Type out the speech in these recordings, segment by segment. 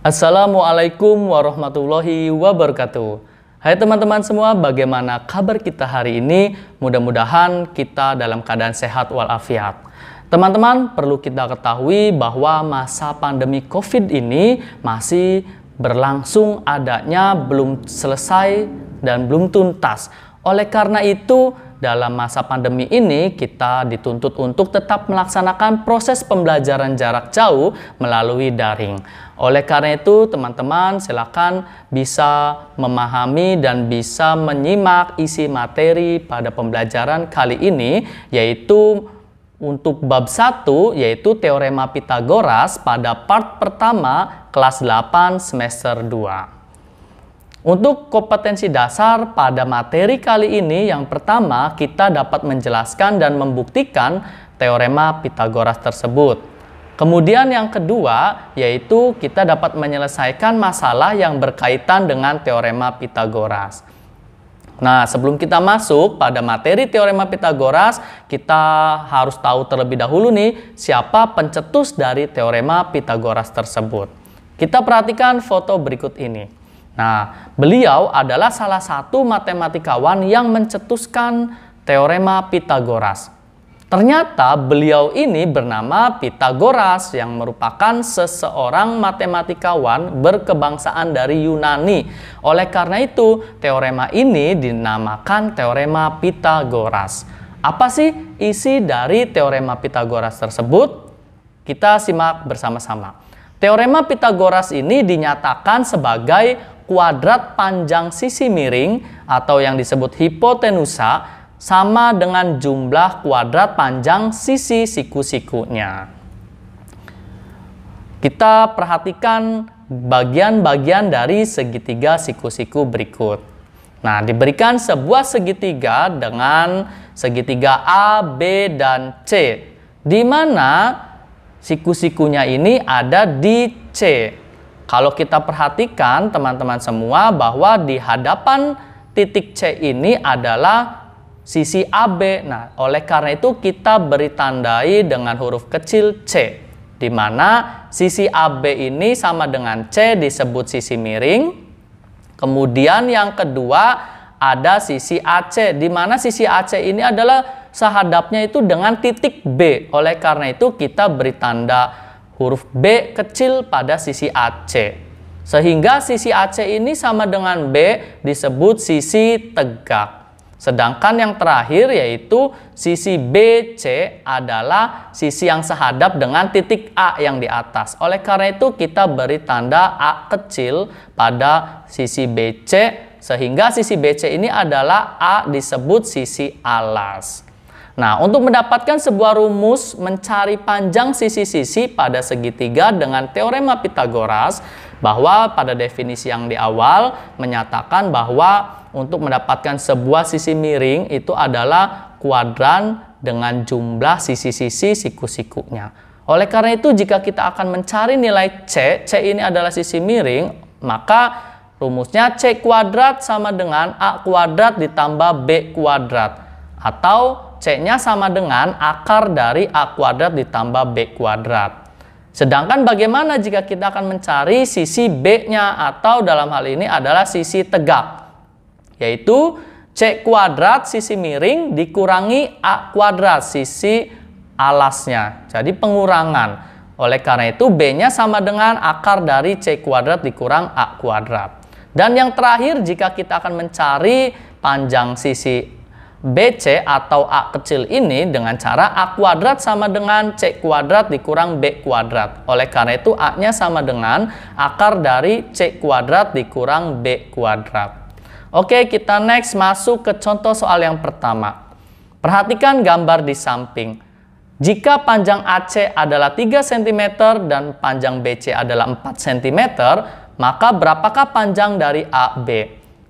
Assalamualaikum warahmatullahi wabarakatuh. Hai teman-teman semua, bagaimana kabar kita hari ini? Mudah-mudahan kita dalam keadaan sehat walafiat. Teman-teman, perlu kita ketahui bahwa masa pandemi COVID ini masih berlangsung adanya, belum selesai dan belum tuntas. Oleh karena itu, dalam masa pandemi ini kita dituntut untuk tetap melaksanakan proses pembelajaran jarak jauh melalui daring. Oleh karena itu, teman-teman silakan bisa memahami dan bisa menyimak isi materi pada pembelajaran kali ini, yaitu untuk bab 1, yaitu Teorema Pitagoras pada part pertama kelas 8 semester 2. Untuk kompetensi dasar pada materi kali ini, yang pertama kita dapat menjelaskan dan membuktikan Teorema Pitagoras tersebut. Kemudian yang kedua, yaitu kita dapat menyelesaikan masalah yang berkaitan dengan Teorema Pitagoras. Nah, sebelum kita masuk pada materi Teorema Pitagoras, kita harus tahu terlebih dahulu nih, siapa pencetus dari Teorema Pitagoras tersebut. Kita perhatikan foto berikut ini. Nah, beliau adalah salah satu matematikawan yang mencetuskan Teorema Pitagoras. Ternyata beliau ini bernama Pitagoras yang merupakan seseorang matematikawan berkebangsaan dari Yunani. Oleh karena itu, teorema ini dinamakan Teorema Pitagoras. Apa sih isi dari Teorema Pitagoras tersebut? Kita simak bersama-sama. Teorema Pitagoras ini dinyatakan sebagai kuadrat panjang sisi miring atau yang disebut hipotenusa sama dengan jumlah kuadrat panjang sisi siku-sikunya. Kita perhatikan bagian-bagian dari segitiga siku-siku berikut. Nah, diberikan sebuah segitiga dengan segitiga A, B, dan C, di mana siku-sikunya ini ada di C. Kalau kita perhatikan teman-teman semua bahwa di hadapan titik C ini adalah sisi AB. Nah, oleh karena itu kita beri tandai dengan huruf kecil C, di mana sisi AB ini sama dengan C disebut sisi miring. Kemudian yang kedua ada sisi AC, di mana sisi AC ini adalah sehadapnya itu dengan titik B. Oleh karena itu kita beri tanda huruf B kecil pada sisi AC. Sehingga sisi AC ini sama dengan B disebut sisi tegak. Sedangkan yang terakhir yaitu sisi BC adalah sisi yang sehadap dengan titik A yang di atas. Oleh karena itu kita beri tanda A kecil pada sisi BC, sehingga sisi BC ini adalah A disebut sisi alas. Nah, untuk mendapatkan sebuah rumus mencari panjang sisi-sisi pada segitiga dengan Teorema Pitagoras, bahwa pada definisi yang di awal menyatakan bahwa untuk mendapatkan sebuah sisi miring itu adalah kuadran dengan jumlah sisi-sisi siku-sikunya. Oleh karena itu jika kita akan mencari nilai C, C ini adalah sisi miring, maka rumusnya C kuadrat sama dengan A kuadrat ditambah B kuadrat, atau C-nya sama dengan akar dari A kuadrat ditambah B kuadrat. Sedangkan bagaimana jika kita akan mencari sisi B-nya, atau dalam hal ini adalah sisi tegak, yaitu C kuadrat sisi miring dikurangi A kuadrat sisi alasnya. Jadi pengurangan. Oleh karena itu B-nya sama dengan akar dari C kuadrat dikurang A kuadrat. Dan yang terakhir jika kita akan mencari panjang sisi BC atau A kecil ini dengan cara A kuadrat sama dengan C kuadrat dikurang B kuadrat. Oleh karena itu A-nya sama dengan akar dari C kuadrat dikurang B kuadrat. Oke, kita next masuk ke contoh soal yang pertama. Perhatikan gambar di samping. Jika panjang AC adalah 3 cm dan panjang BC adalah 4 cm, maka berapakah panjang dari AB?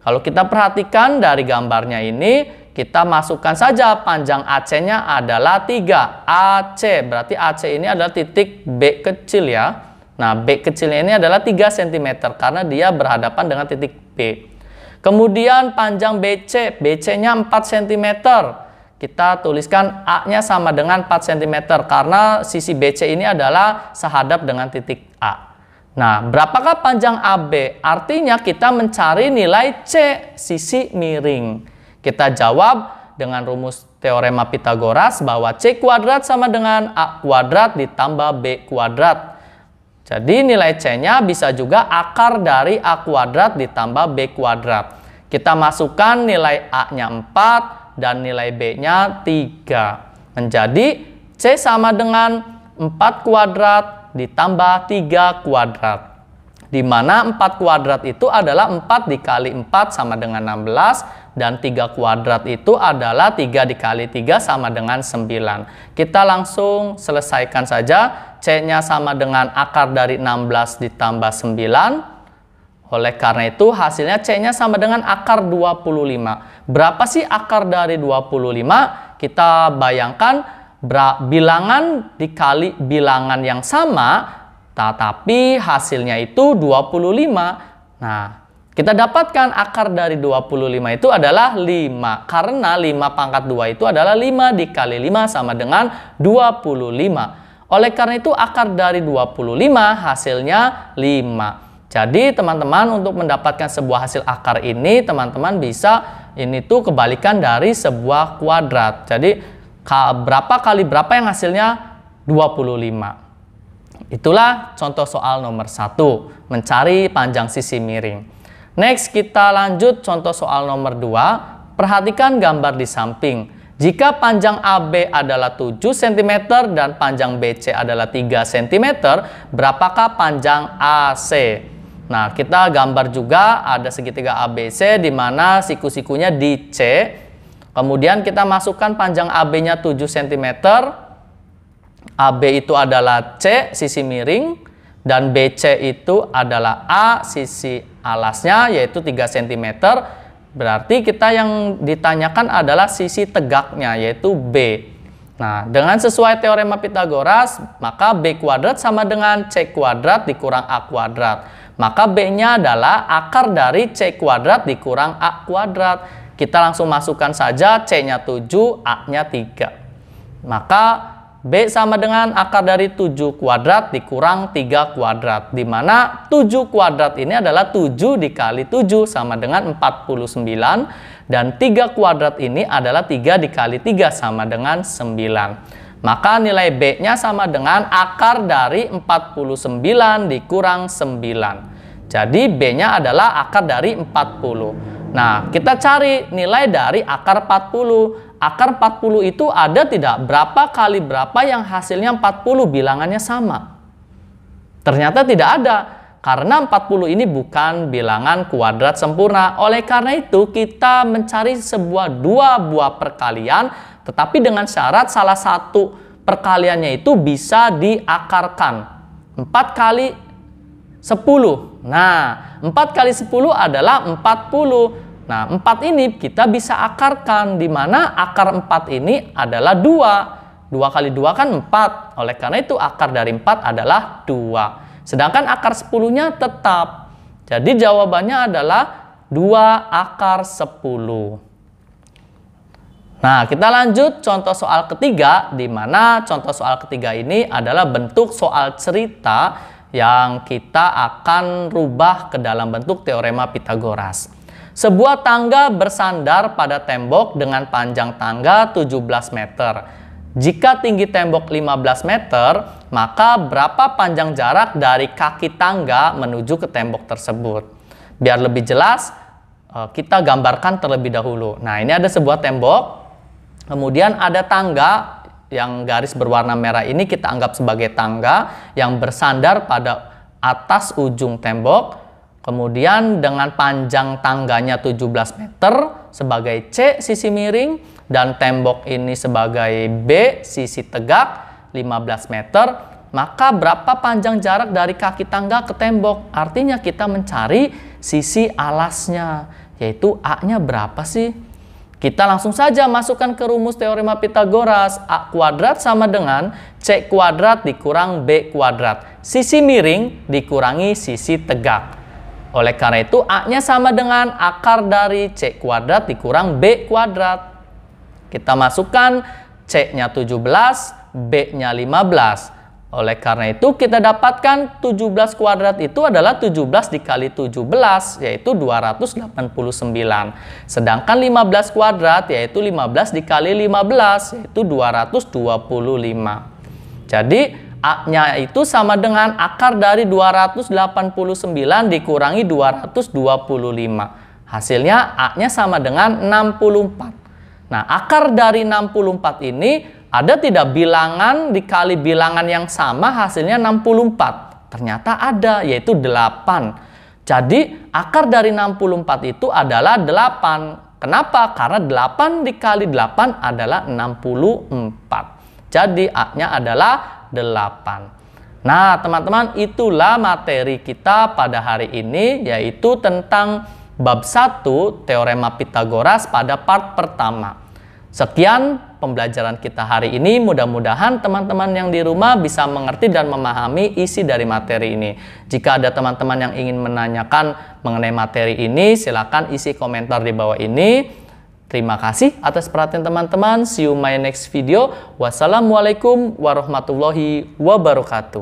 Kalau kita perhatikan dari gambarnya ini, kita masukkan saja panjang AC-nya adalah 3. AC, berarti AC ini adalah titik B kecil ya. Nah, B kecilnya ini adalah 3 cm karena dia berhadapan dengan titik B. Kemudian panjang BC, BC-nya 4 cm. Kita tuliskan A-nya sama dengan 4 cm karena sisi BC ini adalah sehadap dengan titik A. Nah, berapakah panjang AB? Artinya kita mencari nilai C, sisi miring. Kita jawab dengan rumus teorema Pitagoras bahwa C kuadrat sama dengan A kuadrat ditambah B kuadrat. Jadi nilai C-nya bisa juga akar dari A kuadrat ditambah B kuadrat. Kita masukkan nilai A-nya 4 dan nilai B-nya 3. Menjadi C sama dengan 4 kuadrat ditambah 3 kuadrat. Di mana 4 kuadrat itu adalah 4 dikali 4 sama dengan 16. Dan 3 kuadrat itu adalah 3 dikali 3 sama dengan 9. Kita langsung selesaikan saja. C-nya sama dengan akar dari 16 ditambah 9. Oleh karena itu hasilnya C-nya sama dengan akar 25. Berapa sih akar dari 25? Kita bayangkan bilangan dikali bilangan yang sama, tetapi hasilnya itu 25. Nah, kita dapatkan akar dari 25 itu adalah 5. Karena 5 pangkat 2 itu adalah 5 dikali 5 sama dengan 25. Oleh karena itu akar dari 25 hasilnya 5. Jadi teman-teman untuk mendapatkan sebuah hasil akar ini, teman-teman bisa ini tuh kebalikan dari sebuah kuadrat. Jadi berapa kali berapa yang hasilnya 25. Itulah contoh soal nomor 1, mencari panjang sisi miring. Next kita lanjut contoh soal nomor 2. Perhatikan gambar di samping. Jika panjang AB adalah 7 cm dan panjang BC adalah 3 cm, berapakah panjang AC? Nah, kita gambar juga ada segitiga ABC di mana siku-sikunya di C. Kemudian kita masukkan panjang AB-nya 7 cm. AB itu adalah C, sisi miring. Dan BC itu adalah A, sisi alasnya, yaitu 3 cm. Berarti kita yang ditanyakan adalah sisi tegaknya, yaitu B. Nah, dengan sesuai teorema Pitagoras, maka B kuadrat sama dengan C kuadrat dikurang A kuadrat. Maka B-nya adalah akar dari C kuadrat dikurang A kuadrat. Kita langsung masukkan saja C-nya 7, A-nya 3. Maka B sama dengan akar dari 7 kuadrat dikurang 3 kuadrat. Di mana 7 kuadrat ini adalah 7 dikali 7 sama dengan 49. Dan 3 kuadrat ini adalah 3 dikali 3 sama dengan 9. Maka nilai B-nya sama dengan akar dari 49 dikurang 9. Jadi B-nya adalah akar dari 40. Nah, kita cari nilai dari akar 40. Akar 40 itu ada tidak? Berapa kali berapa yang hasilnya 40 bilangannya sama? Ternyata tidak ada. Karena 40 ini bukan bilangan kuadrat sempurna. Oleh karena itu, kita mencari dua buah perkalian. Tetapi dengan syarat salah satu perkaliannya itu bisa diakarkan. 4 kali 10. Nah, 4 kali 10 adalah 40. Nah, 4 ini kita bisa akarkan, di mana akar 4 ini adalah 2. 2 kali 2 kan 4. Oleh karena itu akar dari 4 adalah 2. Sedangkan akar 10-nya tetap. Jadi jawabannya adalah 2 akar 10. Nah, kita lanjut contoh soal ketiga, di mana contoh soal ketiga ini adalah bentuk soal cerita yang kita akan rubah ke dalam bentuk teorema Pitagoras. Sebuah tangga bersandar pada tembok dengan panjang tangga 17 meter. Jika tinggi tembok 15 meter, maka berapa panjang jarak dari kaki tangga menuju ke tembok tersebut? Biar lebih jelas, kita gambarkan terlebih dahulu. Nah, ini ada sebuah tembok, kemudian ada tangga yang garis berwarna merah ini kita anggap sebagai tangga yang bersandar pada atas ujung tembok. Kemudian dengan panjang tangganya 17 meter sebagai C sisi miring dan tembok ini sebagai B sisi tegak 15 meter, maka berapa panjang jarak dari kaki tangga ke tembok? Artinya kita mencari sisi alasnya, yaitu A-nya berapa sih? Kita langsung saja masukkan ke rumus teorema Pitagoras. A kuadrat sama dengan C kuadrat dikurang B kuadrat. Sisi miring dikurangi sisi tegak. Oleh karena itu A-nya sama dengan akar dari C kuadrat dikurang B kuadrat. Kita masukkan C-nya 17, B-nya 15. Oleh karena itu kita dapatkan 17 kuadrat itu adalah 17 dikali 17 yaitu 289. Sedangkan 15 kuadrat yaitu 15 dikali 15 yaitu 225. Jadi A-nya itu sama dengan akar dari 289 dikurangi 225. Hasilnya A-nya sama dengan 64. Nah, akar dari 64 ini ada tidak bilangan dikali bilangan yang sama hasilnya 64? Ternyata ada, yaitu 8. Jadi akar dari 64 itu adalah 8. Kenapa? Karena 8 dikali 8 adalah 64. Jadi A-nya adalah 8. Nah, teman-teman, itulah materi kita pada hari ini, yaitu tentang bab 1 Teorema Pitagoras pada part pertama. Sekian pembelajaran kita hari ini. Mudah-mudahan teman-teman yang di rumah bisa mengerti dan memahami isi dari materi ini. Jika ada teman-teman yang ingin menanyakan mengenai materi ini, silakan isi komentar di bawah ini. Terima kasih atas perhatian teman-teman. See you my next video. Wassalamualaikum warahmatullahi wabarakatuh.